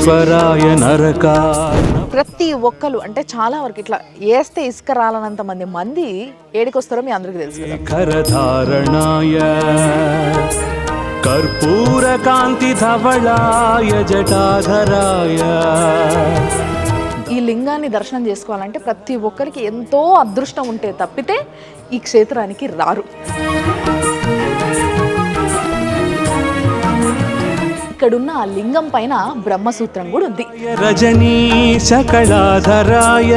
ఈశ్వరాయ నరకాయ. ప్రతి ఒక్కరు అంటే చాలా వరకు ఇట్లా వేస్తే ఇసుక రాలనంత మంది ఏడికొస్తారో మీ అందరికీ తెలుసు కదా. కరధారణాయ కర్పూర కాంతి ధవళాయ జటాధరాయ. ఈ లింగాన్ని దర్శనం చేసుకోవాలంటే ప్రతి ఒక్కరికి ఎంతో అదృష్టం ఉంటే తప్పితే ఈ క్షేత్రానికి రారు. ఇక్కడున్న ఆ లింగం పైన బ్రహ్మసూత్రం కూడా ఉంది. రజనీశ కళాధరాయ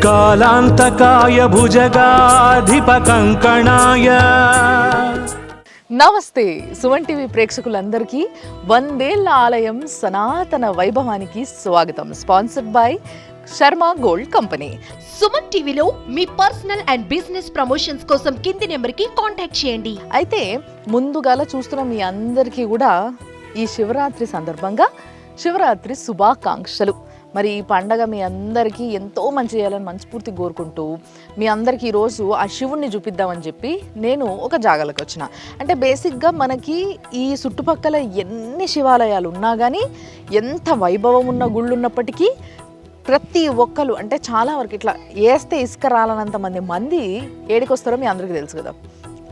కాలాంతకాయ భుజగాధిప కంకణాయ. నమస్తే సుమన్ టీవీ ప్రేక్షకులందరికీ వందేళ్ల ఆలయం సనాతన వైభవానికి స్వాగతం. Sponsored by Sharma gold company. Suman టీవీలో మీ పర్సనల్ అండ్ బిజినెస్ ప్రమోషన్స్ కోసం కింది నెంబర్కి కాంటాక్ట్ చేయండి. అయితే ముందుగాల చూస్తున్న మీ అందరికీ కూడా ఈ శివరాత్రి సందర్భంగా శివరాత్రి శుభాకాంక్షలు. మరి ఈ పండగ మీ అందరికీ ఎంతో మంచి చేయాలని మనస్ఫూర్తి కోరుకుంటూ మీ అందరికీ ఈరోజు ఆ శివుణ్ణి చూపిద్దామని చెప్పి నేను ఒక జాగాలకు వచ్చిన. అంటే బేసిక్గా మనకి ఈ చుట్టుపక్కల ఎన్ని శివాలయాలు ఉన్నా కానీ ఎంత వైభవం ఉన్న గుళ్ళు ఉన్నప్పటికీ ప్రతి ఒక్కరు అంటే చాలా వరకు ఇట్లా వేస్తే ఇసుక రాలనంత మంది ఏడికొస్తారో మీ అందరికీ తెలుసు కదా.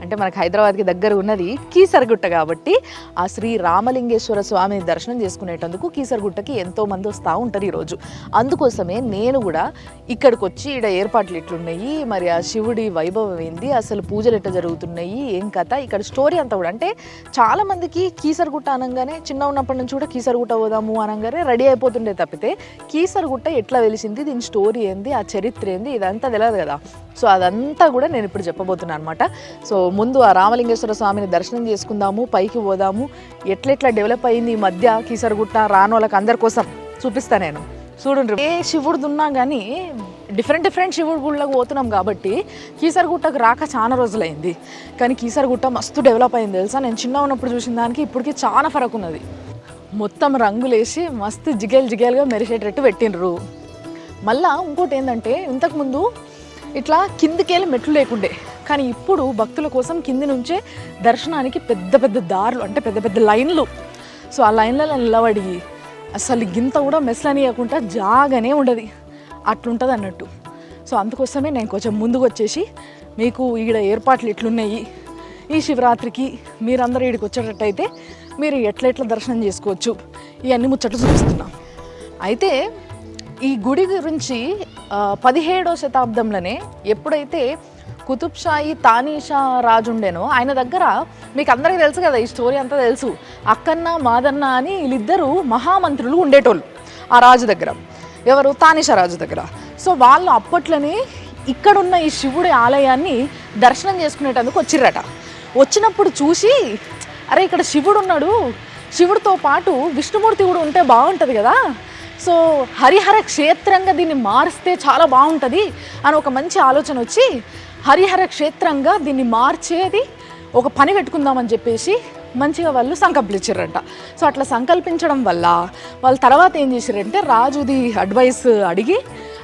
అంటే మనకు హైదరాబాద్కి దగ్గర ఉన్నది కీసరగుట్ట కాబట్టి ఆ శ్రీ రామలింగేశ్వర స్వామిని దర్శనం చేసుకునేటందుకు కీసరగుట్టకి ఎంతోమంది వస్తూ ఉంటారు ఈరోజు. అందుకోసమే నేను కూడా ఇక్కడికి వచ్చి ఇక్కడ ఏర్పాట్లు ఎట్లున్నాయి, మరి ఆ శివుడి వైభవం ఏంది, అసలు పూజలు ఎట్లా జరుగుతున్నాయి, ఏం కథ, ఇక్కడ స్టోరీ అంతా కూడా. అంటే చాలామందికి కీసరగుట్ట అనగానే చిన్న ఉన్నప్పటి నుంచి కూడా కీసరగుట్ట పోదాము అనగానే రెడీ అయిపోతుండే తప్పితే కీసరగుట్ట ఎట్లా వెలిసింది, దీని స్టోరీ ఏంది, ఆ చరిత్ర ఏంది, ఇదంతా తెలియదు కదా. సో అదంతా కూడా నేను ఇప్పుడు చెప్పబోతున్నాను అనమాట. సో ముందు ఆ రామలింగేశ్వర స్వామిని దర్శనం చేసుకుందాము, పైకి పోదాము, ఎట్లెట్లా డెవలప్ అయింది ఈ మధ్య కీసరగుట్ట రాను వాళ్ళకి అందరి కోసం చూపిస్తాను నేను. చూడండి, ఏ శివుడిది ఉన్నా కానీ డిఫరెంట్ శివుడి గుళ్ళకు పోతున్నాం కాబట్టి కీసరగుట్టకు రాక చాలా రోజులైంది. కానీ కీసరగుట్ట మస్తు డెవలప్ అయింది తెలుసా. నేను చిన్న ఉన్నప్పుడు చూసిన దానికి ఇప్పటికి చాలా ఫరక్ ఉన్నది. మొత్తం రంగులేసి మస్తు జిగేలుగా మెరిసేటట్టు పెట్టిండ్రు. మళ్ళా ఇంకోటి ఏంటంటే ఇంతకుముందు ఇట్లా కిందికెళ్ళి మెట్లు లేకుండే, కానీ ఇప్పుడు భక్తుల కోసం కింది నుంచే దర్శనానికి పెద్ద దారులు, అంటే పెద్ద లైన్లు. సో ఆ లైన్లలో నిలబడి అసలు గింత కూడా మెస్లనియకుండా జాగానే ఉండదు, అట్లుంటుంది అన్నట్టు. సో అందుకోసమే నేను కొంచెం ముందుకు వచ్చేసి మీకు ఈడ ఏర్పాట్లు ఎట్లున్నాయి, ఈ శివరాత్రికి మీరందరూ ఈడికి వచ్చేటట్టయితే మీరు ఎట్లా దర్శనం చేసుకోవచ్చు, ఇవన్నీ ముచ్చట్లు చూపిస్తున్నాం. అయితే ఈ గుడి గురించి 17వ శతాబ్దంలోనే ఎప్పుడైతే కుతుబ్ షాహీ తానీషా రాజు ఉండేనో ఆయన దగ్గర, మీకు అందరికీ తెలుసు కదా ఈ స్టోరీ అంతా తెలుసు, అక్కన్న మాదన్న అని వీళ్ళిద్దరూ మహామంత్రులు ఉండేటోళ్ళు ఆ రాజు దగ్గర. ఎవరు? తానీషా రాజు దగ్గర. సో వాళ్ళు అప్పట్లోనే ఇక్కడున్న ఈ శివుడి ఆలయాన్ని దర్శనం చేసుకునేటందుకు వచ్చిర్రట. వచ్చినప్పుడు చూసి అరే ఇక్కడ శివుడు ఉన్నాడు, శివుడితో పాటు విష్ణుమూర్తి కూడా ఉంటే బాగుంటుంది కదా, సో హరిహర క్షేత్రంగా దీన్ని మారిస్తే చాలా బాగుంటుంది అని ఒక మంచి ఆలోచన వచ్చి హరిహర క్షేత్రంగా దీన్ని మార్చేది ఒక పని పెట్టుకుందామని చెప్పేసి మంచిగా వాళ్ళు సంకల్పించారంట. సో అట్లా సంకల్పించడం వల్ల వాళ్ళు తర్వాత ఏం చేశారంటే రాజుది అడ్వైస్ అడిగి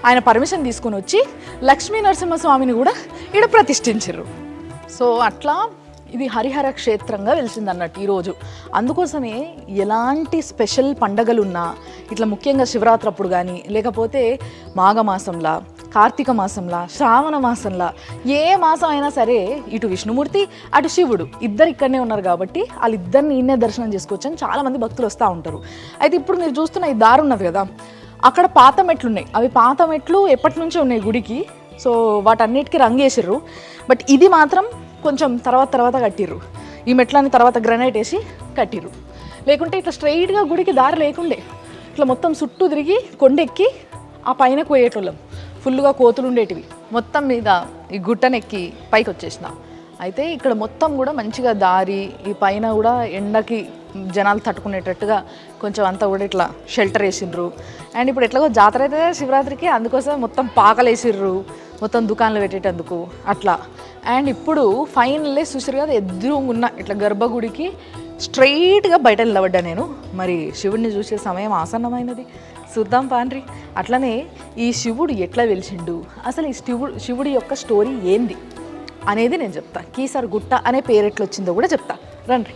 ఆయన పర్మిషన్ తీసుకొని వచ్చి లక్ష్మీ నరసింహస్వామిని కూడా ఇక్కడ ప్రతిష్ఠించారు. సో అట్లా ఇది హరిహర క్షేత్రంగా వెలిసింది అన్నట్టు ఈరోజు. అందుకోసమే ఎలాంటి స్పెషల్ పండగలున్నా ఇట్లా ముఖ్యంగా శివరాత్రి అప్పుడు కానీ, లేకపోతే మాఘమాసంలా, కార్తీక మాసంలా, శ్రావణ మాసంలా, ఏ మాసం అయినా సరే ఇటు విష్ణుమూర్తి అటు శివుడు ఇద్దరు ఇక్కడనే ఉన్నారు కాబట్టి వాళ్ళిద్దరిని ఈయనే దర్శనం చేసుకోవచ్చు అని చాలామంది భక్తులు వస్తూ ఉంటారు. అయితే ఇప్పుడు మీరు చూస్తున్న ఈ దారి ఉన్నది కదా, అక్కడ పాత మెట్లు ఉన్నాయి. అవి పాత మెట్లు ఎప్పటి నుంచో ఉన్నాయి గుడికి. సో వాటన్నిటికీ రంగేసిర్రు. బట్ ఇది మాత్రం కొంచెం తర్వాత కట్టిర్రు. ఈ మెట్లని తర్వాత గ్రనైట్ వేసి కట్టిర్రు. లేకుంటే ఇట్లా స్ట్రైట్గా గుడికి దారి లేకుండే ఇట్లా మొత్తం చుట్టూ తిరిగి కొండెక్కి ఆ పైన పోయేటోళ్ళం. ఫుల్గా కోతులు ఉండేటివి. మొత్తం మీద ఈ గుట్టనెక్కి పైకి వచ్చేసిన. అయితే ఇక్కడ మొత్తం కూడా మంచిగా దారి, ఈ పైన కూడా ఎండకి జనాలు తట్టుకునేటట్టుగా కొంచెం అంతా కూడా ఇట్లా షెల్టర్ వేసిండ్రు. అండ్ ఇప్పుడు ఎట్లాగో జాతర అయితే శివరాత్రికి, అందుకోసం మొత్తం పాకలు వేసిర్రు, మొత్తం దుకాణాలు పెట్టేటందుకు అట్లా. అండ్ ఇప్పుడు ఫైనల్లీ చూసారు కదా ఎదురుగున్న ఇట్లా గర్భగుడికి స్ట్రైట్గా బయట నిలబడ్డా నేను. మరి శివుడిని చూసే సమయం ఆసన్నమైనది, చూద్దాం పాండ్రి. అట్లనే ఈ శివుడు ఎట్లా వెలిసిండు, అసలు ఈ శివుడి యొక్క స్టోరీ ఏంది అనేది నేను చెప్తా. కీసరగుట్ట అనే పేరు ఎట్లా వచ్చిందో కూడా చెప్తా, రండి.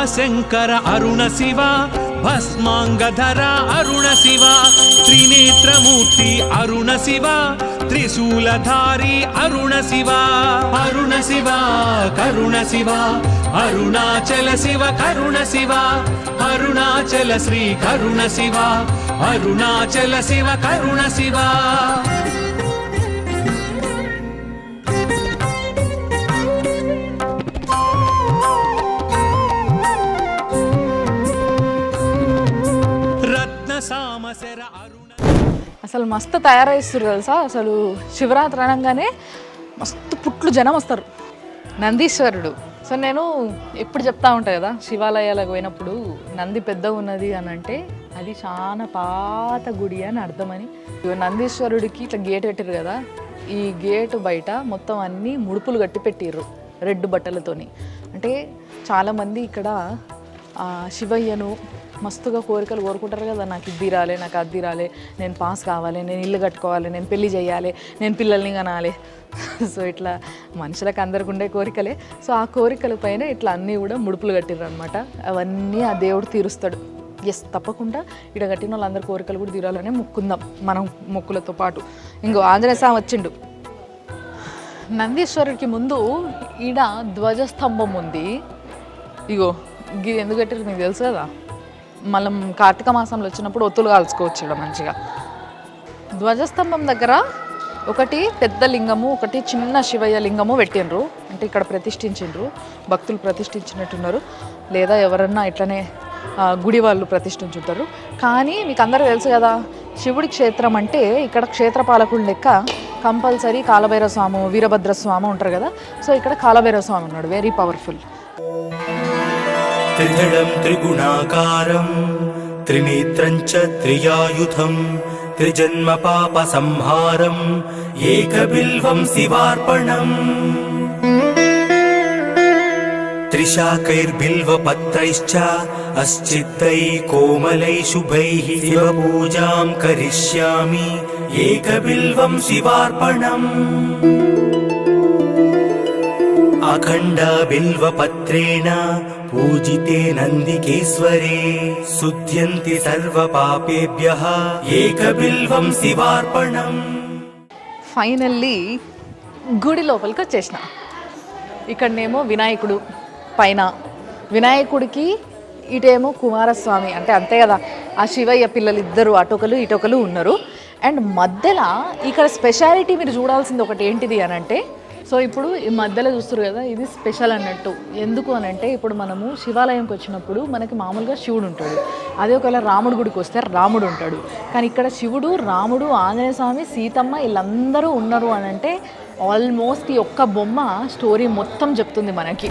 భీమాశంకర అరుణ శివ భస్మాంగధర అరుణ శివ త్రినేత్రమూర్తి అరుణ శివ త్రిశూలధారి అరుణ శివ అరుణ శివ కరుణ శివ అరుణాచల శివ కరుణ శివ అరుణాచల శ్రీ కరుణ శివ అరుణాచల శివ కరుణ శివ రత్న సామశర అరుణ అసలు మస్తు తయారైస్తారు తెలుసా. అసలు శివరాత్రి అనగానే మస్తు పుట్లు జనం వస్తారు. నందీశ్వరుడు. సో నేను ఎప్పుడు చెప్తా ఉంటాను కదా, శివాలయాలకు పోయినప్పుడు నంది పెద్దగా ఉన్నది అని అంటే అది చాలా పాత గుడి అని అర్థమని. నందీశ్వరుడికి ఇట్లా గేట్ పెట్టారు కదా, ఈ గేటు బయట మొత్తం అన్నీ ముడుపులు కట్టి పెట్టిర్రు రెడ్ బట్టలతోని. అంటే చాలామంది ఇక్కడ శివయ్యను మస్తుగా కోరికలు కోరుకుంటారు కదా, నాకు ఇది తీరాలి, నాకు అది తీరాలి, నేను పాస్ కావాలి, నేను ఇల్లు కట్టుకోవాలి, నేను పెళ్లి చేయాలి, నేను పిల్లల్ని కనాలి. సో ఇట్లా మనుషులకు అందరికి ఉండే కోరికలే. సో ఆ కోరికల పైన ఇట్లా అన్నీ కూడా ముడుపులు కట్టిర్రు అనమాట. అవన్నీ ఆ దేవుడు తీరుస్తాడు. ఎస్, తప్పకుండా ఇక్కడ కట్టిన వాళ్ళందరి కోరికలు కూడా తీరాలనే మొక్కుందాం మనం మొక్కులతో పాటు. ఇంకో ఆంజనేయ స్వామి వచ్చిండు. నందీశ్వరుడికి ముందు ఈడ ధ్వజస్తంభం ఉంది. ఇగో ఇది ఎందుకు కట్టారు మీకు తెలుసు కదా, మనం కార్తీక మాసంలో వచ్చినప్పుడు ఒత్తులు కాల్చుకోవచ్చు ఇక్కడ మంచిగా. ధ్వజస్తంభం దగ్గర ఒకటి పెద్ద లింగము, ఒకటి చిన్న శివయ్య లింగము పెట్టిండ్రు. అంటే ఇక్కడ ప్రతిష్ఠించిండ్రు, భక్తులు ప్రతిష్ఠించినట్టున్నారు, లేదా ఎవరన్నా ఇట్లనే గుడి వాళ్ళు ప్రతిష్ఠించుంటారు. కానీ మీకు అందరూ తెలుసు కదా, శివుడి క్షేత్రం అంటే ఇక్కడ క్షేత్రపాలకుడు లెక్క కంపల్సరీ కాలభైరవ స్వామి, వీరభద్ర స్వామి ఉంటారు కదా. సో ఇక్కడ కాలభైరవ స్వామి ఉన్నాడు, వెరీ పవర్ఫుల్. త్రిదళం త్రిగుణాకారం త్రినేత్రం చ త్రియాయుధం త్రిజన్మ పాప సంహారం ఏకబిల్వం శివార్పణం త్రిశాకైర్బిల్వపత్రైశ్చ అశ్చిత్తై కోమలై శుభైః శివపూజాం కరిష్యామి ఏకబిల్వం శివార్పణం అఖండ బిల్వపత్రేణ పూజితే నందికేశ్వరే శుద్ధ్యంతి సర్వ పాపేభ్యః ఏకబిల్వం శివార్పణం. ఫైనల్లీ గుడి లోపలికి వచ్చేసిన. ఇక్కడనేమో వినాయకుడు పైన, వినాయకుడికి ఇటేమో కుమారస్వామి, అంటే అంతే కదా, ఆ శివయ్య పిల్లలు ఇద్దరు అటొకలు ఇటొకలు ఉన్నారు. అండ్ మధ్యలో ఇక్కడ స్పెషాలిటీ మీరు చూడాల్సింది ఒకటి ఏంటిది అని అంటే, సో ఇప్పుడు ఈ మధ్యలో చూస్తారు కదా, ఇది స్పెషల్ అన్నట్టు. ఎందుకు అని అంటే ఇప్పుడు మనము శివాలయంకి వచ్చినప్పుడు మనకి మామూలుగా శివుడు ఉంటాడు, అదే ఒకవేళ రాముడు గుడికి వస్తే రాముడు ఉంటాడు. కానీ ఇక్కడ శివుడు, రాముడు, ఆంజనేయ స్వామి, సీతమ్మ వీళ్ళందరూ ఉన్నారు అని అంటే ఆల్మోస్ట్ ఈ ఒక్క బొమ్మ స్టోరీ మొత్తం చెప్తుంది మనకి.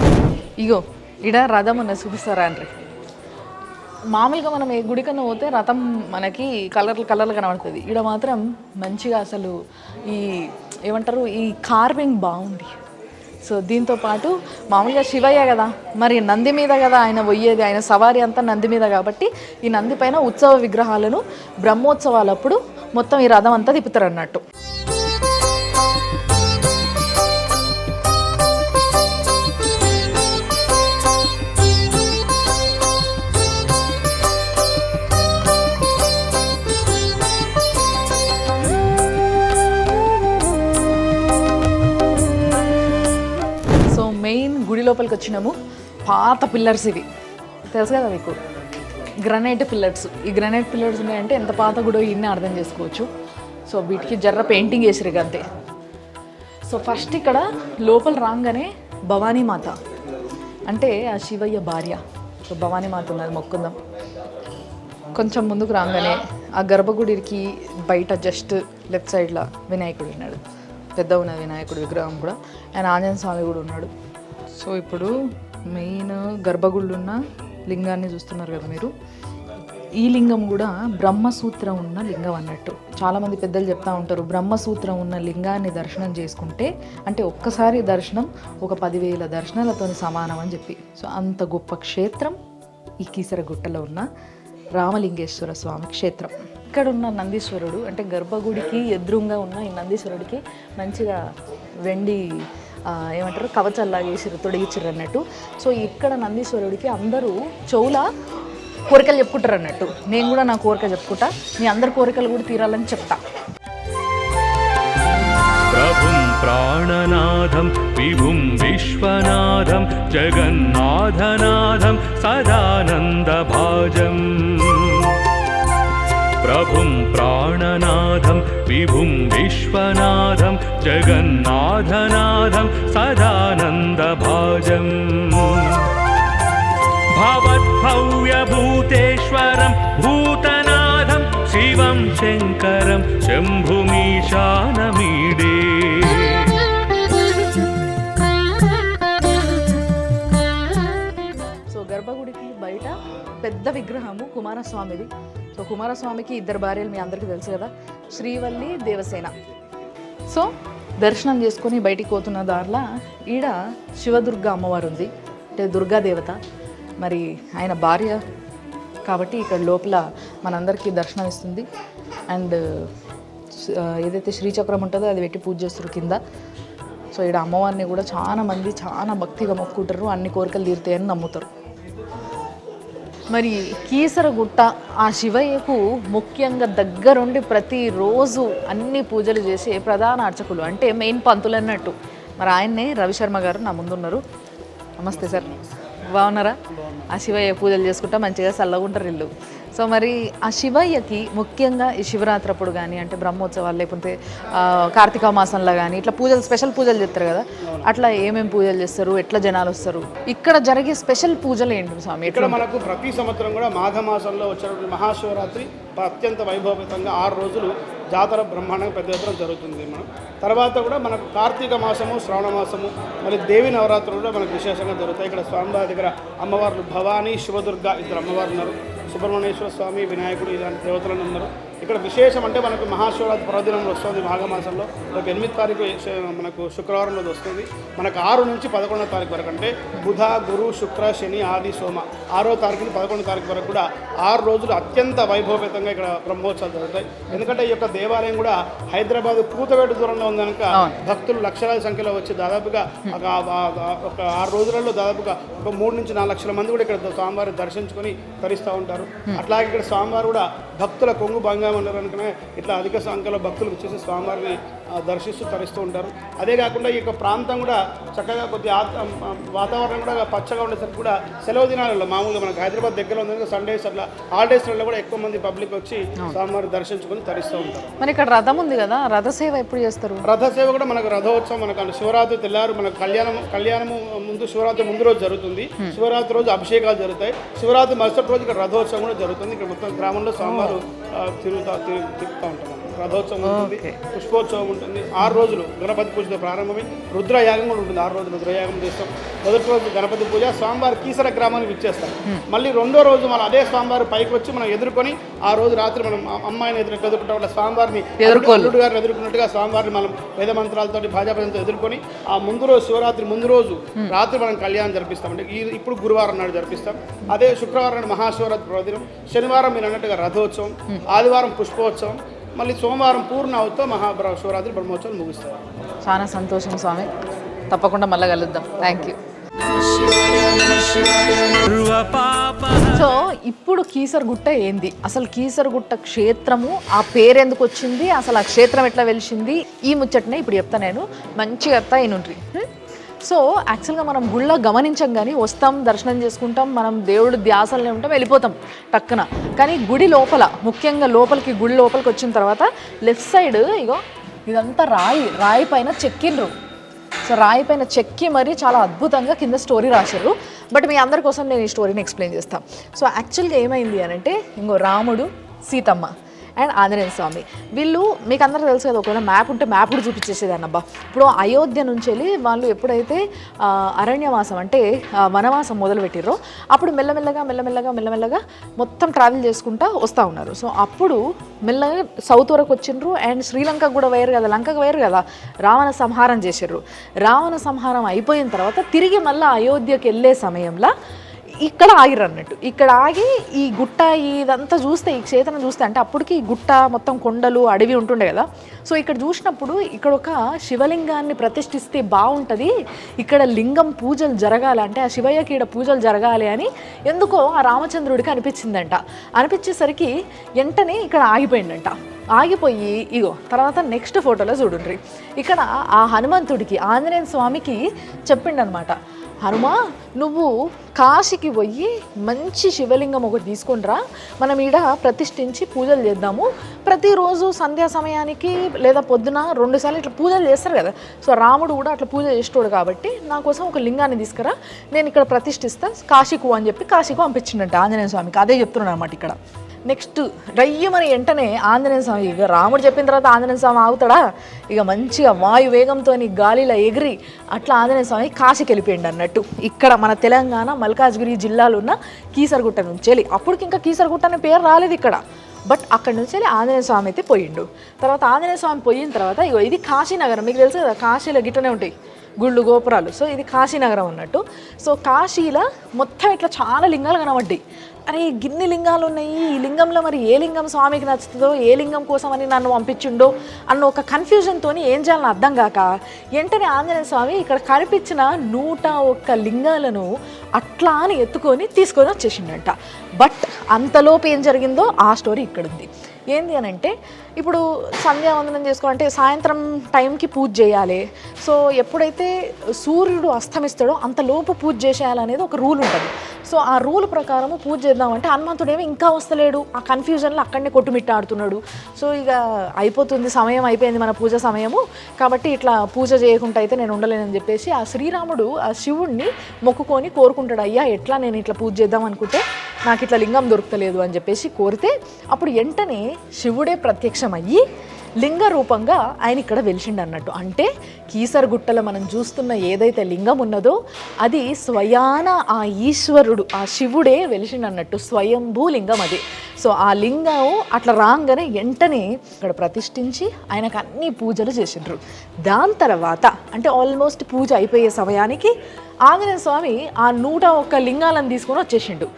ఇగో ఇడ రథం ఉన్నది, చూపిస్తారా అండి. మామూలుగా మనం ఏ గుడికన్నా పోతే రథం మనకి కలర్లు కనబడుతుంది, ఇక్కడ మాత్రం మంచిగా అసలు ఈ ఏమంటారు, ఈ కార్వింగ్ బాగుంది. సో దీంతో పాటు మామూలుగా శివయ్య కదా, మరి నంది మీద కదా ఆయన పోయేది, ఆయన సవారీ అంతా నంది మీద కాబట్టి ఈ నంది పైన ఉత్సవ విగ్రహాలను బ్రహ్మోత్సవాలప్పుడు మొత్తం ఈ రథం అంతా తిప్పుతారు అన్నట్టు. మెయిన్ గుడి లోపలికి వచ్చినాము. పాత పిల్లర్స్ ఇవి తెలుసు కదా మీకు, గ్రనైట్ పిల్లర్స్. ఈ గ్రనైట్ పిల్లర్స్ ఉన్నాయంటే ఎంత పాత గుడో ఇన్ని అర్థం చేసుకోవచ్చు. సో వీటికి జర్ర పెయింటింగ్ వేసిరు అంతే. సో ఫస్ట్ ఇక్కడ లోపల రాగానే భవానీ మాత, అంటే ఆ శివయ్య భార్య. సో భవానీ మాత ఉన్నది, మొక్కుందాం. కొంచెం ముందుకు రాగానే ఆ గర్భగుడికి బయట జస్ట్ లెఫ్ట్ సైడ్లో వినాయకుడు ఉన్నాడు, పెద్ద ఉన్నది వినాయకుడు విగ్రహం కూడా. అండ్ ఆంజనేయ స్వామి కూడా ఉన్నాడు. సో ఇప్పుడు మెయిన్ గర్భగుడిలో ఉన్న లింగాన్ని చూస్తున్నారు కదా మీరు. ఈ లింగం కూడా బ్రహ్మసూత్రం ఉన్న లింగం అన్నట్టు. చాలామంది పెద్దలు చెప్తా ఉంటారు, బ్రహ్మసూత్రం ఉన్న లింగాన్ని దర్శనం చేసుకుంటే అంటే ఒక్కసారి దర్శనం ఒక 10,000 దర్శనాలతో సమానం అని చెప్పి. సో అంత గొప్ప క్షేత్రం ఈ కీసరగుట్టలో ఉన్న రామలింగేశ్వర స్వామి క్షేత్రం. ఇక్కడ ఉన్న నందీశ్వరుడు అంటే గర్భగుడికి ఎదురుగా ఉన్న ఈ నందీశ్వరుడికి మంచిగా వెండి ఏమంటారు కవచాల్లాగా వేసిర్రు, తొడిగిచ్చిర్రు అన్నట్టు. సో ఇక్కడ నందీశ్వరుడికి అందరూ చెవుల కోరికలు చెప్పుకుంటారు అన్నట్టు. నేను కూడా నా కోరిక చెప్పుకుంటా, మీ అందరి కోరికలు కూడా తీరాలని చెప్తా. ప్రభుం ప్రాణనాథం విభుం విశ్వనాథం జగన్నాథనాథం సదానందభాజం. ప్రభుం ప్రాణనాథం విభుం విశ్వనాథం జగన్నాథనాథం సదానందభాజం. భవద్భవ్యభూతేశ్వరం భూతనాథం శివం శంకరం శంభుమీశానమీడే. సో గర్భగుడికి బయట పెద్ద విగ్రహము కుమారస్వామిది. సో కుమారస్వామికి 2 భార్యలు, మీ అందరికీ తెలుసు కదా, శ్రీవల్లి, దేవసేన. సో దర్శనం చేసుకొని బయటికి పోతున్న దారిలో ఈడ శివదుర్గ అమ్మవారు ఉంది, అంటే దుర్గాదేవత. మరి ఆయన భార్య కాబట్టి ఇక్కడ లోపల మనందరికీ దర్శనం ఇస్తుంది. అండ్ ఏదైతే శ్రీచక్రం ఉంటుందో అది పెట్టి పూజ చేస్తారు కింద. సో ఇక్కడ అమ్మవారిని కూడా చాలా మంది చాలా భక్తిగా మొక్కుంటారు, అన్ని కోరికలు తీరుతాయని నమ్ముతారు. మరి కీసరగుట్ట ఆ శివయ్యకు ముఖ్యంగా దగ్గరుండి ప్రతిరోజు అన్ని పూజలు చేసే ప్రధాన అర్చకులు అంటే మెయిన్ పంతులు అన్నట్టు. మరి ఆయన్నే రవిశర్మ గారు నా ముందున్నారు. నమస్తే సార్, బాగున్నారా? ఆ శివయ్య పూజలు చేసుకుంటా మంచిగా చల్లగుంటారు ఇల్లు. సో మరి ఆ శివయ్యకి ముఖ్యంగా ఈ శివరాత్రి అప్పుడు కానీ అంటే బ్రహ్మోత్సవాలు లేకపోతే కార్తీక మాసంలో కానీ ఇట్లా పూజలు స్పెషల్ పూజలు చేస్తారు కదా, అట్లా ఏమేమి పూజలు చేస్తారు, ఎట్లా జనాలు వస్తారు, ఇక్కడ జరిగే స్పెషల్ పూజలు ఏంటి స్వామి? ఇక్కడ మనకు ప్రతి సంవత్సరం కూడా మాఘమాసంలో వచ్చినటువంటి మహాశివరాత్రి అత్యంత వైభవపేతంగా 6 రోజులు జాతర బ్రహ్మాండంగా పెద్ద ఎత్తున జరుగుతుంది. మనం తర్వాత కూడా మనకు కార్తీక మాసము, శ్రావణ మాసము, మరి దేవి నవరాత్రులు కూడా మనకు విశేషంగా జరుగుతాయి. ఇక్కడ స్వామివారి దగ్గర అమ్మవార్లు భవానీ, శివదుర్గ 2 అమ్మవారు ఉన్నారు. సుబ్రహ్మణ్యేశ్వర స్వామి, వినాయకుడు ఇలాంటి దేవతలను ఉన్నారు. ఇక్కడ విశేషం అంటే మనకు మహాశివరాత్రి పర్వదినంలో వస్తుంది మాఘమాసంలో. రేపు 8 తారీఖు మనకు శుక్రవారం రోజు వస్తుంది. మనకు 6 నుంచి 11వ తారీఖు వరకు అంటే బుధ, గురు, శుక్ర, శని, ఆది, సోమ 6వ తారీఖు నుంచి 11వ తారీఖు వరకు కూడా 6 రోజులు అత్యంత వైభవపేతంగా ఇక్కడ బ్రహ్మోత్సవాలు జరుగుతాయి. ఎందుకంటే ఈ యొక్క దేవాలయం కూడా హైదరాబాద్ కూతవేటు దూరంలో ఉంది కనుక భక్తులు లక్షలాది సంఖ్యలో వచ్చి దాదాపుగా ఒక 6 రోజులలో దాదాపుగా ఒక 3 నుంచి 4 లక్షల మంది కూడా ఇక్కడ స్వామివారిని దర్శించుకొని తరిస్తూ ఉంటారు. అట్లాగే ఇక్కడ స్వామివారు కూడా భక్తుల కొంగు బంగా ఉన్నారు అనుకునే ఇట్లా అధిక సంఖ్యలో భక్తులు వచ్చేసి స్వామివారిని దర్శిస్తూ తరిస్తూ ఉంటారు. అదే కాకుండా ఈ యొక్క ప్రాంతం కూడా చక్కగా కొద్ది వాతావరణం కూడా పచ్చగా ఉండేసరికి కూడా సెలవు దినాలలో మామూలుగా మనకు హైదరాబాద్ దగ్గర ఉంది సండేస్ అట్లా హాలిడేస్లలో కూడా ఎక్కువ మంది పబ్లిక్ వచ్చి స్వామివారిని దర్శించుకొని తరిస్తూ ఉంటారు. మరి ఇక్కడ రథం ఉంది కదా, రథసేవ ఎప్పుడు చేస్తారు? రథసేవ కూడా మనకు రథోత్సవం మనకు శివరాత్రి తెల్లారు మనకు కళ్యాణము ముందు శివరాత్రి ముందు రోజు జరుగుతుంది. శివరాత్రి రోజు అభిషేకాలు జరుగుతాయి. శివరాత్రి మరుసటి రోజు ఇక్కడ రథోత్సవం కూడా జరుగుతుంది. ఇక్కడ మొత్తం గ్రామంలో స్వామివారు తిరుగుతూ ఉంటారు. రథోత్సవం ఉంటుంది, పుష్పోత్సవం ఉంటుంది. 6 రోజులు గణపతి పూజతో ప్రారంభమై రుద్రయాగం కూడా ఉంటుంది. 6 రోజులు రుద్రయాగం చేస్తాం. మొదటి రోజు గణపతి పూజ, స్వామివారి కీసర గ్రామానికి ఇచ్చేస్తాం. మళ్ళీ 2వ రోజు మనం అదే స్వామివారి పైకి వచ్చి మనం ఎదుర్కొని ఆ రోజు రాత్రి మనం అమ్మాయిని ఎదుర్కొంటాం. వాళ్ళ స్వామివారిని అల్లుడు గారిని ఎదుర్కొన్నట్టుగా స్వామివారిని మనం వేద మంత్రాలతో భాజాపదంతో ఎదుర్కొని ఆ ముందు రోజు శివరాత్రి ముందు రోజు రాత్రి మనం కళ్యాణం జరిపిస్తాం. అంటే ఇప్పుడు గురువారం నాడు జరిపిస్తాం. అదే శుక్రవారం నాడు మహాశివరాత్రి పర్వదినం, శనివారం మీరు అన్నట్టుగా రథోత్సవం, ఆదివారం పుష్పోత్సవం, మళ్ళీ సోమవారం పూర్ణ అవుతో మహాశివరాత్రి బ్రహ్మోత్సవం ముగిస్తారు. చాలా సంతోషం స్వామి, తప్పకుండా మళ్ళీ కలుద్దాం. Thank you. సో ఇప్పుడు కీసరగుట్ట ఏంది, అసలు కీసరగుట్ట క్షేత్రము ఆ పేరు ఎందుకు వచ్చింది, అసలు ఆ క్షేత్రం ఎట్లా వెలిసింది, ఈ ముచ్చటనే ఇప్పుడు చెప్తా. నేను మంచిగా చెప్తా ఈనుండ్రి. సో యాక్చువల్గా మనం గుళ్ళ గమనించం కానీ వస్తాం, దర్శనం చేసుకుంటాం, మనం దేవుడు ధ్యాసలనే ఉంటాం, వెళ్ళిపోతాం టక్కున. కానీ గుడి లోపల ముఖ్యంగా గుడి లోపలికి వచ్చిన తర్వాత లెఫ్ట్ సైడ్ ఇగో ఇదంతా రాయి పైన చెక్కిండ్రు. సో రాయి పైన చెక్కి మరీ చాలా అద్భుతంగా కింద స్టోరీ రాశారు. బట్ మీ అందరి కోసం నేను ఈ స్టోరీని ఎక్స్ప్లెయిన్ చేస్తాను. సో యాక్చువల్గా ఏమైంది అని అంటే ఇంకో రాముడు, సీతమ్మ అండ్ ఆంజనేయ స్వామి వీళ్ళు మీకు అందరూ తెలుసు కదా, ఒకవేళ మ్యాప్ ఉంటే మ్యాప్ కూడా చూపించేసేదాన్ని అబ్బా. ఇప్పుడు అయోధ్య నుంచి వెళ్ళి వాళ్ళు ఎప్పుడైతే అరణ్యవాసం అంటే వనవాసం మొదలుపెట్టిర్రో అప్పుడు మెల్లమెల్లగా మొత్తం ట్రావెల్ చేసుకుంటూ వస్తూ ఉన్నారు. సో అప్పుడు మెల్లగా సౌత్ వరకు వచ్చిండ్రు అండ్ శ్రీలంకకు కూడా వేరు కదా, లంకకు వేరు కదా, రావణ సంహారం చేసిర్రు. రావణ సంహారం అయిపోయిన తర్వాత తిరిగి మళ్ళీ అయోధ్యకి వెళ్ళే సమయంలో ఇక్కడ ఆగిరు అన్నట్టు. ఇక్కడ ఆగి ఈ గుట్ట ఇదంతా చూస్తే, ఈ క్షేత్రం చూస్తే, అంటే అప్పటికి ఈ గుట్ట మొత్తం కొండలు అడవి ఉంటుండే కదా. సో ఇక్కడ చూసినప్పుడు ఇక్కడ ఒక శివలింగాన్ని ప్రతిష్ఠిస్తే బాగుంటుంది, ఇక్కడ లింగం పూజలు జరగాలి, అంటే ఆ శివయ్యకి ఇక్కడ పూజలు జరగాలి అని ఎందుకో ఆ రామచంద్రుడికి అనిపించిందంట. అనిపించేసరికి వెంటనే ఇక్కడ ఆగిపోయిందంట. ఆగిపోయి ఇగో తర్వాత నెక్స్ట్ ఫోటోలో చూడండి, ఇక్కడ ఆ హనుమంతుడికి, ఆంజనేయ స్వామికి చెప్పిండనమాట, హనుమా నువ్వు కాశీకి పోయి మంచి శివలింగం ఒకటి తీసుకుంట్రా, మనం ఈడ ప్రతిష్ఠించి పూజలు చేద్దాము, ప్రతిరోజు సంధ్యా సమయానికి లేదా పొద్దున 2 సార్లు ఇట్లా పూజలు చేస్తారు కదా. సో రాముడు కూడా అట్లా పూజ చేసేటోడు కాబట్టి నా కోసం ఒక లింగాన్ని తీసుకురా, నేను ఇక్కడ ప్రతిష్ఠిస్తా, కాశీకు అని చెప్పి కాశీకు పంపించిండంట ఆంజనేయ స్వామికి. అదే చెప్తున్నాను అనమాట ఇక్కడ. నెక్స్ట్ రయ్యమని వెంటనే ఆంజనేయ స్వామి, ఇక రాముడు చెప్పిన తర్వాత ఆంజనేయ స్వామి ఆగుతాడా, ఇక మంచిగా వాయు వేగంతో గాలిలో ఎగిరి అట్లా ఆంజనేయ స్వామి కాశీకి వెళ్ళిపోయింది అన్నట్టు. ఇక్కడ మన తెలంగాణ మల్కాజ్గిరి జిల్లాలో ఉన్న కీసరగుట్ట నుంచి వెళ్ళి, అప్పటికి ఇంకా కీసరగుట్ట అనే పేరు రాలేదు ఇక్కడ, బట్ అక్కడి నుంచి వెళ్ళి ఆంజనేయ స్వామి అయితే పోయిండు. తర్వాత ఆంజనేయ స్వామి పోయిన తర్వాత ఇగో ఇది కాశీనగరం, మీకు తెలుసు కదా కాశీలో గిట్టనే ఉంటాయి గుళ్ళు గోపురాలు. సో ఇది కాశీనగరం అన్నట్టు. సో కాశీలో మొత్తం ఇట్లా చాలా లింగాలు కనబడ్డాయి. అరే గిన్ని లింగాలు ఉన్నాయి, ఈ లింగంలో మరి ఏ లింగం స్వామికి నచ్చుతుందో, ఏ లింగం కోసం అని నన్ను పంపించిండో అన్న ఒక కన్ఫ్యూజన్తో ఏం చేయాలని అర్థం కాక వెంటనే ఆంజనేయ స్వామి ఇక్కడ కనిపించిన 101 లింగాలను అట్లా అని ఎత్తుకొని తీసుకొని వచ్చేసిండంట. బట్ అంతలోపు ఏం జరిగిందో ఆ స్టోరీ ఇక్కడ ఉంది. ఏంది అని అంటే, ఇప్పుడు సంధ్యావందనం చేసుకోవాలంటే సాయంత్రం టైంకి పూజ చేయాలి. సో ఎప్పుడైతే సూర్యుడు అస్తమిస్తాడో అంతలోపు పూజ చేసేయాలనేది ఒక రూల్ ఉంటుంది. సో ఆ రూల్ ప్రకారము పూజ చేద్దామంటే హనుమంతుడేమో ఇంకా వస్తలేడు, ఆ కన్ఫ్యూజన్లో అక్కడనే కొట్టుమిట్టాడుతున్నాడు. సో ఇక అయిపోతుంది, సమయం అయిపోయింది మన పూజ సమయము, కాబట్టి ఇట్లా పూజ చేయకుండా అయితే నేను ఉండలేనని చెప్పేసి ఆ శ్రీరాముడు ఆ శివుణ్ణి మొక్కుకొని కోరుకుంటాడు, అయ్యా ఎట్లా నేను ఇట్లా పూజ చేద్దాం అనుకుంటే నాకు ఇట్లా లింగం దొరకలేదు అని చెప్పేసి కోరితే, అప్పుడు వెంటనే శివుడే ప్రత్యక్షమయ్యి లింగ రూపంగా ఆయన ఇక్కడ వెలిసిండు అన్నట్టు. అంటే కీసరగుట్టలో మనం చూస్తున్న ఏదైతే లింగం ఉన్నదో అది స్వయాన ఆ ఈశ్వరుడు, ఆ శివుడే వెలిసిండు అన్నట్టు, స్వయంభూ లింగం అది. సో ఆ లింగం అట్లా రాగానే వెంటనే ఇక్కడ ప్రతిష్ఠించి ఆయనకు అన్ని పూజలు చేసిండ్రు. దాని తర్వాత అంటే ఆల్మోస్ట్ పూజ అయిపోయే సమయానికి ఆంజనేయ స్వామి ఆ 101 లింగాలను తీసుకొని వచ్చేసిండు.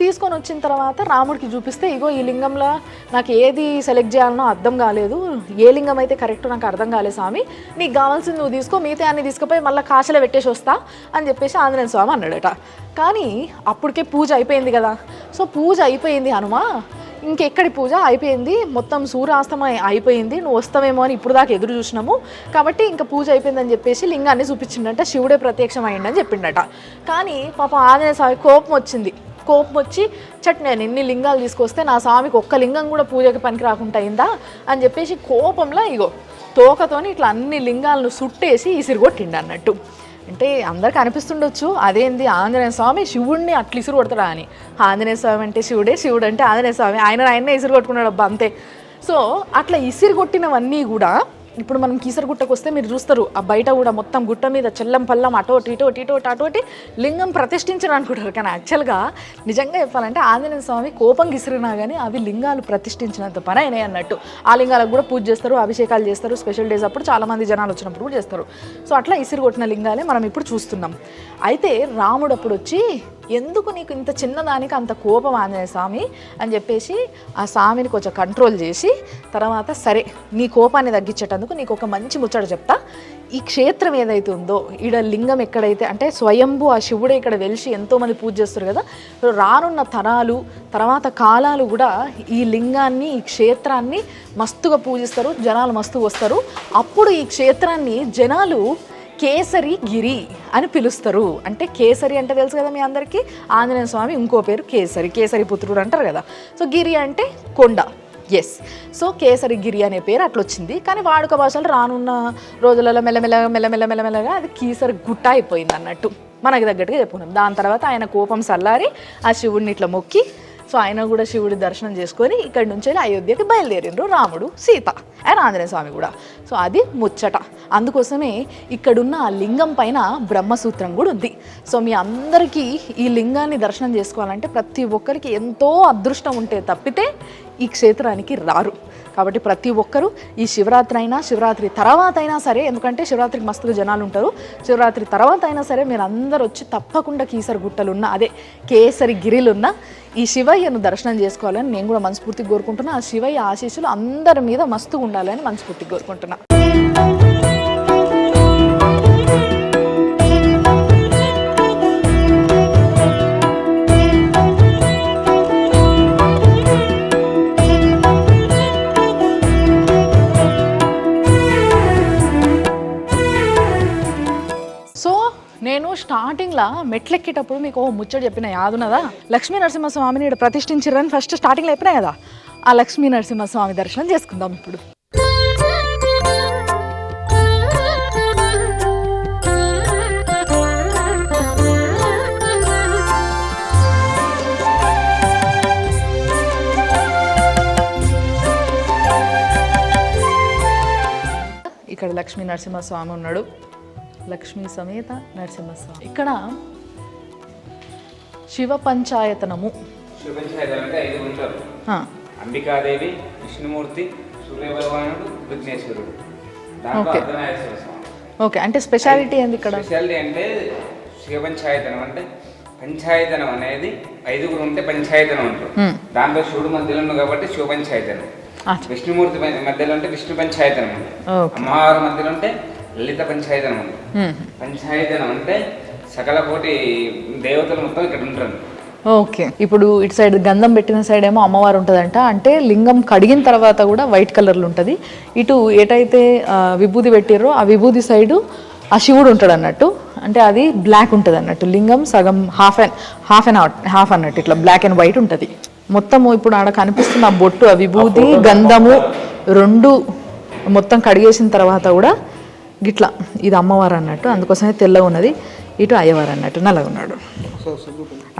తీసుకొని వచ్చిన తర్వాత రాముడికి చూపిస్తే, ఇగో ఈ లింగంలో నాకు ఏది సెలెక్ట్ చేయాలనో అర్థం కాలేదు, ఏ లింగం అయితే కరెక్ట్ నాకు అర్థం కాలేదు స్వామి, నీకు కావాల్సింది నువ్వు తీసుకో, మిగతా అన్ని తీసుకుపోయి మళ్ళీ కాశీలో పెట్టేసి వస్తా అని చెప్పేసి ఆంజనేయ స్వామి అన్నాడట. కానీ అప్పటికే పూజ అయిపోయింది కదా. సో పూజ అయిపోయింది హనుమా, ఇంకెక్కడి పూజ అయిపోయింది, మొత్తం సూర్యాస్తమయం అయిపోయింది, నువ్వు వస్తావేమో అని ఇప్పుడు దాకా ఎదురు చూసినాము, కాబట్టి ఇంకా పూజ అయిపోయిందని చెప్పేసి లింగాన్ని చూపించిండట, శివుడే ప్రత్యక్షం అయ్యిండని చెప్పిండట. కానీ పాపం ఆంజనేయ స్వామి కోపం వచ్చి నేను ఇన్ని లింగాలు తీసుకొస్తే నా స్వామికి ఒక్క లింగం కూడా పూజకి పనికి రాకుండా అయిందా అని చెప్పేసి కోపంలో ఇగో తోకతోని ఇట్లా అన్ని లింగాలను సుట్టేసి ఇసిరిగొట్టిండు అన్నట్టు. అంటే అందరికీ అనిపిస్తుండొచ్చు, అదేంది ఆంజనేయ స్వామి శివుడిని అట్లా ఇసురు కొడతాడా అని. ఆంజనేయ స్వామి అంటే శివుడే, శివుడు అంటే ఆంజనేయ స్వామి, ఆయన్నే ఇసురు కొట్టుకున్నాడు అబ్బా అంతే. సో అట్లా ఇసిరి కొట్టినవన్నీ కూడా ఇప్పుడు మనం కీసరగుట్టకు వస్తే మీరు చూస్తారు, ఆ బయట కూడా మొత్తం గుట్ట మీద చెల్లం పల్లం అటోటి అటోటి లింగం ప్రతిష్ఠించడం అనుకుంటారు. కానీ యాక్చువల్గా నిజంగా చెప్పాలంటే ఆంజనేయ స్వామి కోపం గిసిరినా కానీ అవి లింగాలు ప్రతిష్ఠించినంత పని అయినాయి అన్నట్టు. ఆ లింగాలకు కూడా పూజ చేస్తారు, అభిషేకాలు చేస్తారు, స్పెషల్ డేస్ అప్పుడు చాలామంది జనాలు వచ్చినప్పుడు కూడా చేస్తారు. సో అట్లా ఇసిరి కొట్టిన లింగాలే మనం ఇప్పుడు చూస్తున్నాం. అయితే రాముడు అప్పుడు వచ్చి, ఎందుకు నీకు ఇంత చిన్నదానికి అంత కోపం ఆంజనేయ స్వామి అని చెప్పేసి ఆ స్వామిని కొంచెం కంట్రోల్ చేసి తర్వాత సరే నీ కోపాన్ని తగ్గించేటందుకు నీకు ఒక మంచి ముచ్చట చెప్తా. ఈ క్షేత్రం ఏదైతే ఉందో ఈడ లింగం ఎక్కడైతే అంటే స్వయంభూ ఆ శివుడే ఇక్కడ వెలిసి ఎంతోమంది పూజ చేస్తారు కదా, రానున్న తరాలు తర్వాత కాలాలు కూడా ఈ లింగాన్ని ఈ క్షేత్రాన్ని మస్తుగా పూజిస్తారు, జనాలు మస్తుగా వస్తారు. అప్పుడు ఈ క్షేత్రాన్ని జనాలు కేసరి గిరి అని పిలుస్తారు. అంటే కేసరి అంటే తెలుసు కదా మీ అందరికీ, ఆంజనేయ స్వామి ఇంకో పేరు కేసరి పుత్రుడు అంటారు కదా. సో గిరి అంటే కొండ, ఎస్. సో కేసరి గిరి అనే పేరు అట్లా వచ్చింది. కానీ వాడుక భాషలో రానున్న రోజులలో మెల్లమెల్లగా అది కీసరి గుట్ట అయిపోయింది అన్నట్టు, మనకి తగ్గట్టుగా చెప్పుకున్నాం. దాని తర్వాత ఆయన కోపం సల్లారి ఆ శివుడిని ఇట్లా మొక్కి, సో ఆయన కూడా శివుడి దర్శనం చేసుకొని ఇక్కడి నుంచి అయోధ్యకి బయలుదేరిండ్రు రాముడు, సీత అండ్ ఆంజనేయ స్వామి కూడా. సో అది ముచ్చట. అందుకోసమే ఇక్కడున్న ఆ లింగం పైన బ్రహ్మసూత్రం కూడా ఉంది. సో మీ అందరికీ ఈ లింగాన్ని దర్శనం చేసుకోవాలంటే ప్రతి ఒక్కరికి ఎంతో అదృష్టం ఉంటే తప్పితే ఈ క్షేత్రానికి రారు. కాబట్టి ప్రతి ఒక్కరూ ఈ శివరాత్రి అయినా శివరాత్రి తర్వాత అయినా సరే, ఎందుకంటే శివరాత్రికి మస్తుగా జనాలు ఉంటారు, శివరాత్రి తర్వాత అయినా సరే మీరు అందరూ వచ్చి తప్పకుండా కీసరగుట్టలున్న అదే కేసరి గిరిలున్న ఈ శివయ్యను దర్శనం చేసుకోవాలని నేను కూడా మనస్ఫూర్తిగా కోరుకుంటున్నా. ఆ శివయ్య ఆశీస్సులు అందరి మీద మస్తుగా ఉండాలని మనస్ఫూర్తిగా కోరుకుంటున్నా. నేను స్టార్టింగ్లో మెట్లెక్కేటప్పుడు మీకు ముచ్చట చెప్పిన యాదున్నదా, లక్ష్మీ నరసింహస్వామిని ఇక్కడ ప్రతిష్ఠించారని ఫస్ట్ స్టార్టింగ్లో చెప్పినా కదా. ఆ లక్ష్మీ నరసింహస్వామి దర్శనం చేసుకుందాం ఇప్పుడు. ఇక్కడ లక్ష్మీ నరసింహస్వామి ఉన్నాడు, లక్ష్మీ సమేత నరసింహస్వామి. ఇక్కడ శివ పంచాయతనము. శివ పంచాయతనం అంటే 5 ఉంటారు. అంబికాదేవి, విష్ణుమూర్తి, సూర్య భగవానుడు, విఘ్నేశ్వరుడు. దాంట్లో అర్ధనారీశ్వర స్వామి. ఓకే, అంటే స్పెషాలిటీ ఏంది ఇక్కడ? స్పెషాలిటీ అంటే శివ పంచాయతనం అంటే పంచాయతనం అనేది 5 ఉంటే పంచాయతనం ఉంటారు. దాంట్లో శివుడు మధ్యలో ఉంది కాబట్టి శివ పంచాయతనం. విష్ణుమూర్తి మధ్యలో ఉంటే విష్ణు పంచాయతనం ఉంది. అమ్మవారి మధ్యలో ఉంటే లలిత పంచాయతనం ఉంది. పంచాయతనం అంటే సకల కోటి దేవతలు మొత్తం ఇక్కడ ఉంటారు. ఓకే, ఇప్పుడు ఇటు సైడ్ గంధం పెట్టిన సైడ్ ఏమో అమ్మవారు ఉంటుందంట, అంటే లింగం కడిగిన తర్వాత కూడా వైట్ కలర్లో ఉంటుంది. ఇటు ఎటైతే విభూది పెట్టిర్రో ఆ విభూది సైడు ఆ శివుడు ఉంటాడు అన్నట్టు, అంటే అది బ్లాక్ ఉంటుంది అన్నట్టు. లింగం సగం హాఫ్ అన్నట్టు ఇట్లా బ్లాక్ అండ్ వైట్ ఉంటుంది మొత్తము. ఇప్పుడు ఆడ కనిపిస్తున్న ఆ బొట్టు, ఆ విభూది, గంధము 2 మొత్తం కడిగేసిన తర్వాత కూడా గిట్లా ఇది అమ్మవారు అన్నట్టు, అందుకోసమే తెల్లగా ఉన్నది. ఇటు అయ్యవారు అన్నట్టు నల్లగా ఉన్నాడు,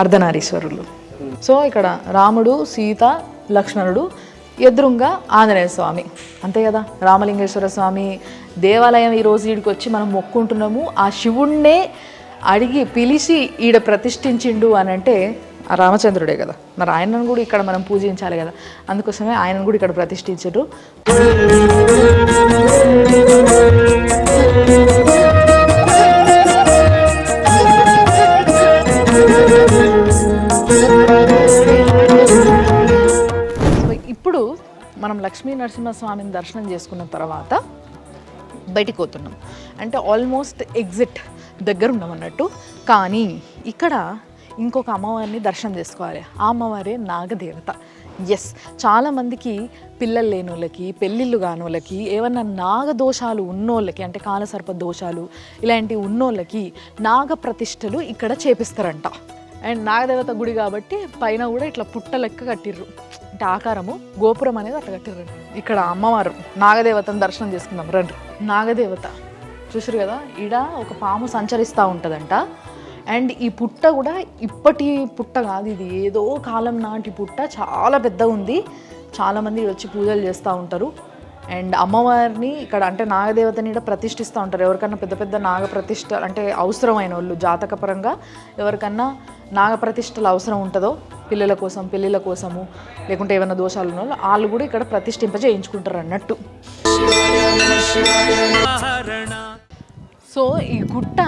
అర్ధనారీశ్వరులు. సో ఇక్కడ రాముడు, సీత, లక్ష్మణుడు, ఎదురుగా ఆంజనేయ స్వామి, అంతే కదా. రామలింగేశ్వర స్వామి దేవాలయం ఈరోజు ఈడికి వచ్చి మనం మొక్కుంటున్నాము. ఆ శివుణ్ణే అడిగి పిలిచి ఈడ ప్రతిష్ఠించిండు అని అంటే ఆ రామచంద్రుడే కదా. మరి ఆయనను కూడా ఇక్కడ మనం పూజించాలి కదా, అందుకోసమే ఆయనను కూడా ఇక్కడ ప్రతిష్ఠించారు. ఇప్పుడు మనం లక్ష్మీ నరసింహస్వామిని దర్శనం చేసుకున్న తర్వాత బయటికి పోతున్నాం, అంటే ఆల్మోస్ట్ ఎగ్జిట్ దగ్గర ఉన్నాం అన్నట్టు. కానీ ఇక్కడ ఇంకొక అమ్మవారిని దర్శనం చేసుకోవాలి. ఆ అమ్మవారే నాగదేవత. ఎస్, చాలామందికి పిల్లలు లేని వాళ్ళకి, పెళ్ళిళ్ళు కాని వాళ్ళకి, ఏమన్నా నాగదోషాలు ఉన్నోళ్ళకి, అంటే కాలసర్ప దోషాలు ఇలాంటివి ఉన్నోళ్ళకి నాగ ప్రతిష్టలు ఇక్కడ చేపిస్తారంట. అండ్ నాగదేవత గుడి కాబట్టి పైన కూడా ఇట్లా పుట్ట లెక్క కట్టిర్రు, అంటే ఆకారము గోపురం అనేది అట్లా కట్టిర్రు. ఇక్కడ అమ్మవారు నాగదేవతను దర్శనం చేసుకుందాం రండి. నాగదేవత చూసారు కదా, ఈడ ఒక పాము సంచరిస్తూ ఉంటుందంట. అండ్ ఈ పుట్ట కూడా ఇప్పటి పుట్ట కాదు, ఇది ఏదో కాలం నాటి పుట్ట, చాలా పెద్దగా ఉంది. చాలామంది వచ్చి పూజలు చేస్తూ ఉంటారు. అండ్ అమ్మవారిని ఇక్కడ అంటే నాగదేవతని ఇక్కడ ప్రతిష్ఠిస్తూ ఉంటారు. ఎవరికన్నా పెద్ద పెద్ద నాగప్రతిష్ఠ అంటే అవసరమైన వాళ్ళు, జాతకపరంగా ఎవరికన్నా నాగప్రతిష్ఠలు అవసరం ఉంటుందో, పిల్లల కోసం, పెళ్ళిళ్ళ కోసము, లేకుంటే ఏమైనా దోషాలు ఉన్న వాళ్ళు కూడా ఇక్కడ ప్రతిష్ఠింప చేయించుకుంటారు అన్నట్టు. సో ఈ గుట్ట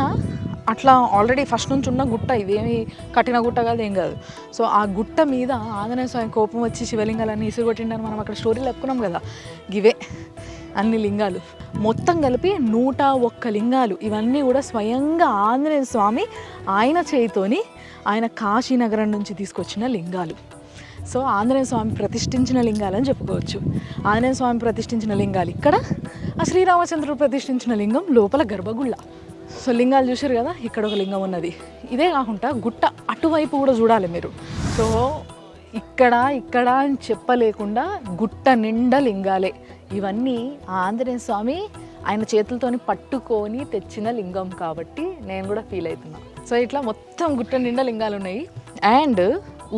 అట్లా ఆల్రెడీ ఫస్ట్ నుంచి ఉన్న గుట్ట, ఇదేమి కట్టిన గుట్ట కాదు, ఏం కాదు. సో ఆ గుట్ట మీద ఆంజనేయ స్వామి కోపం వచ్చి శివలింగాలన్నీ ఇసురుగొట్టిండని మనం అక్కడ స్టోరీలు చెప్పుకున్నాం కదా. ఇవే అన్ని లింగాలు మొత్తం కలిపి 101 లింగాలు. ఇవన్నీ కూడా స్వయంగా ఆంజనేయ స్వామి ఆయన చేయితోని ఆయన కాశీనగరం నుంచి తీసుకొచ్చిన లింగాలు. సో ఆంజనేయ స్వామి ప్రతిష్ఠించిన లింగాలని చెప్పుకోవచ్చు. ఆంజనేయ స్వామి ప్రతిష్ఠించిన లింగాలు ఇక్కడ, ఆ శ్రీరామచంద్రుడు ప్రతిష్ఠించిన లింగం లోపల గర్భగుళ్ళ. సో లింగాలు చూసారు కదా, ఇక్కడ ఒక లింగం ఉన్నది. ఇదే కాకుండా గుట్ట అటువైపు కూడా చూడాలి మీరు. సో ఇక్కడ అని చెప్పలేకుండా గుట్ట నిండా లింగాలే. ఇవన్నీ ఆంజనేయ స్వామి ఆయన చేతులతోని పట్టుకొని తెచ్చిన లింగం కాబట్టి నేను కూడా ఫీల్ అవుతున్నా. సో ఇట్లా మొత్తం గుట్ట నిండా లింగాలు ఉన్నాయి. అండ్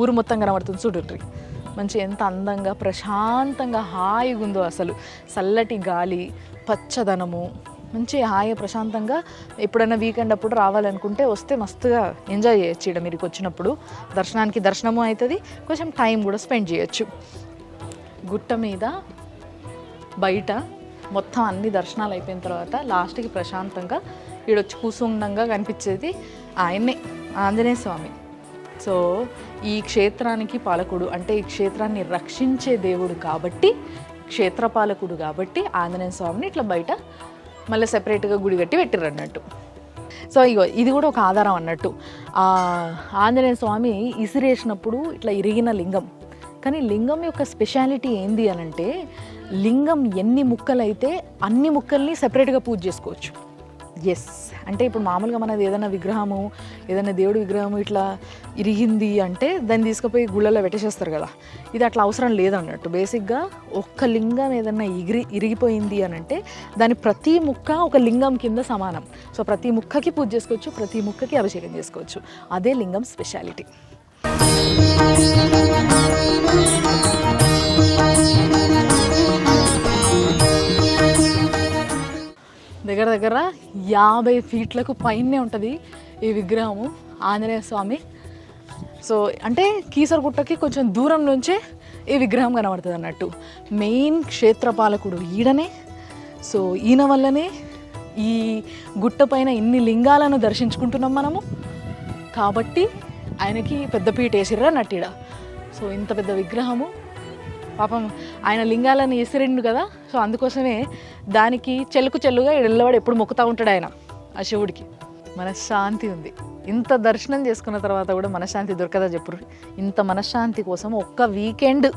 ఊరు మొత్తం కనబడుతుంది చూడండి, మంచి ఎంత అందంగా ప్రశాంతంగా హాయిగా ఉందో. అసలు చల్లటి గాలి, పచ్చదనము, మంచి హాయి ప్రశాంతంగా. ఎప్పుడైనా వీకెండ్ అప్పుడు రావాలనుకుంటే వస్తే మస్తుగా ఎంజాయ్ చేయొచ్చు. ఇక్కడ మీరు వచ్చినప్పుడు దర్శనానికి దర్శనము అవుతుంది, కొంచెం టైం కూడా స్పెండ్ చేయొచ్చు. గుట్ట మీద బయట మొత్తం అన్ని దర్శనాలు అయిపోయిన తర్వాత లాస్ట్కి ప్రశాంతంగా ఈడొచ్చి కూసుండంగా కనిపించేది ఆయన్నే, ఆంజనేయ స్వామి. సో ఈ క్షేత్రానికి పాలకుడు అంటే ఈ క్షేత్రాన్ని రక్షించే దేవుడు కాబట్టి, క్షేత్రపాలకుడు కాబట్టి ఆంజనేయ స్వామిని ఇట్లా బయట మళ్ళీ సెపరేట్గా గుడి కట్టి పెట్టిర్రు అన్నట్టు. సో ఇగో ఇది కూడా ఒక ఆధారం అన్నట్టు. ఆంజనేయ స్వామి ఇసిరేసినప్పుడు ఇట్లా ఇరిగిన లింగం. కానీ లింగం యొక్క స్పెషాలిటీ ఏంది అని అంటే, లింగం ఎన్ని ముక్కలైతే అన్ని ముక్కల్ని సెపరేట్గా పూజ చేసుకోవచ్చు. ఎస్, అంటే ఇప్పుడు మామూలుగా మనది ఏదైనా విగ్రహము, ఏదైనా దేవుడి విగ్రహము ఇట్లా ఇరిగింది అంటే దాన్ని తీసుకుపోయి గుళ్ళలో పెట్టేసేస్తారు కదా. ఇది అట్లా అవసరం లేదన్నట్టు. బేసిక్గా ఒక్క లింగం ఏదన్నా ఇరిగిపోయింది అని అంటే దాని ప్రతి ముక్క ఒక లింగం కింద సమానం. సో ప్రతి ముక్కకి పూజ చేసుకోవచ్చు, ప్రతి ముక్కకి అభిషేకం చేసుకోవచ్చు. అదే లింగం స్పెషాలిటీ. దగ్గర దగ్గర 50 ఫీట్లకు పైనే ఉంటుంది ఈ విగ్రహము, ఆంజనేయ స్వామి. సో అంటే కీసరగుట్టకి కొంచెం దూరం నుంచే ఈ విగ్రహం కనబడుతుంది అన్నట్టు. మెయిన్ క్షేత్రపాలకుడు ఈడనే. సో ఈయన వల్లనే ఈ గుట్ట పైన ఇన్ని లింగాలను దర్శించుకుంటున్నాం మనము. కాబట్టి ఆయనకి పెద్దపీట వేసిర్రు అన్నట్టు ఈడ. సో ఇంత పెద్ద విగ్రహము, పాపం ఆయన లింగాలను ఎసిరిండు కదా. సో అందుకోసమే దానికి చెల్లుగా ఎల్లవాడు ఎప్పుడు మొక్కుతూ ఉంటాడు ఆయన, ఆ శివుడికి. మనశ్శాంతి ఉంది. ఇంత దర్శనం చేసుకున్న తర్వాత కూడా మనశ్శాంతి దొరకదా చెప్పురు? ఇంత మనశ్శాంతి కోసం ఒక్క వీకెండ్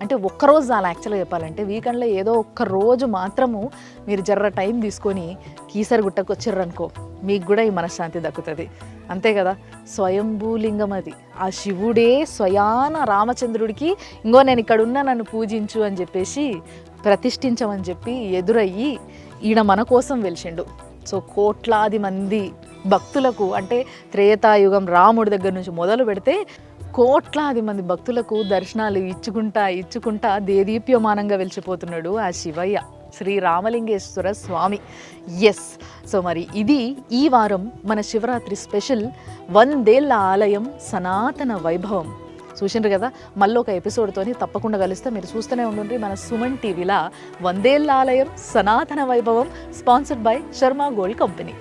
అంటే ఒక్కరోజు చాలా యాక్చువల్గా చెప్పాలంటే, వీకెండ్లో ఏదో ఒక్క రోజు మాత్రము మీరు జర్ర టైం తీసుకొని కీసరగుట్టకు వచ్చిర్రనుకో, మీకు కూడా ఈ మనశ్శాంతి దక్కుతుంది. అంతే కదా, స్వయంభూలింగం అది. ఆ శివుడే స్వయాన రామచంద్రుడికి ఇంకో నేను ఇక్కడ ఉన్నా నన్ను పూజించు అని చెప్పేసి ప్రతిష్ఠించమని చెప్పి ఎదురయ్యి ఈయన మన కోసం వెలిసిండు. సో కోట్లాది మంది భక్తులకు అంటే త్రేతాయుగం రాముడి దగ్గర నుంచి మొదలు పెడితే కోట్లాది మంది భక్తులకు దర్శనాలు ఇచ్చుకుంటా దేదీప్యమానంగా వెలిచిపోతున్నాడు ఆ శివయ్య, శ్రీ రామలింగేశ్వర స్వామి. ఎస్, సో మరి ఇది ఈ వారం మన శివరాత్రి స్పెషల్ 100 ఏళ్ల ఆలయం సనాతన వైభవం. చూసిండ్రు కదా, మళ్ళీ ఒక ఎపిసోడ్తోని తప్పకుండా కలుస్తే మీరు చూస్తూనే ఉండండి మన సుమన్ టీవీలా 100 ఏళ్ల ఆలయం సనాతన వైభవం, sponsored by Sharma gold company.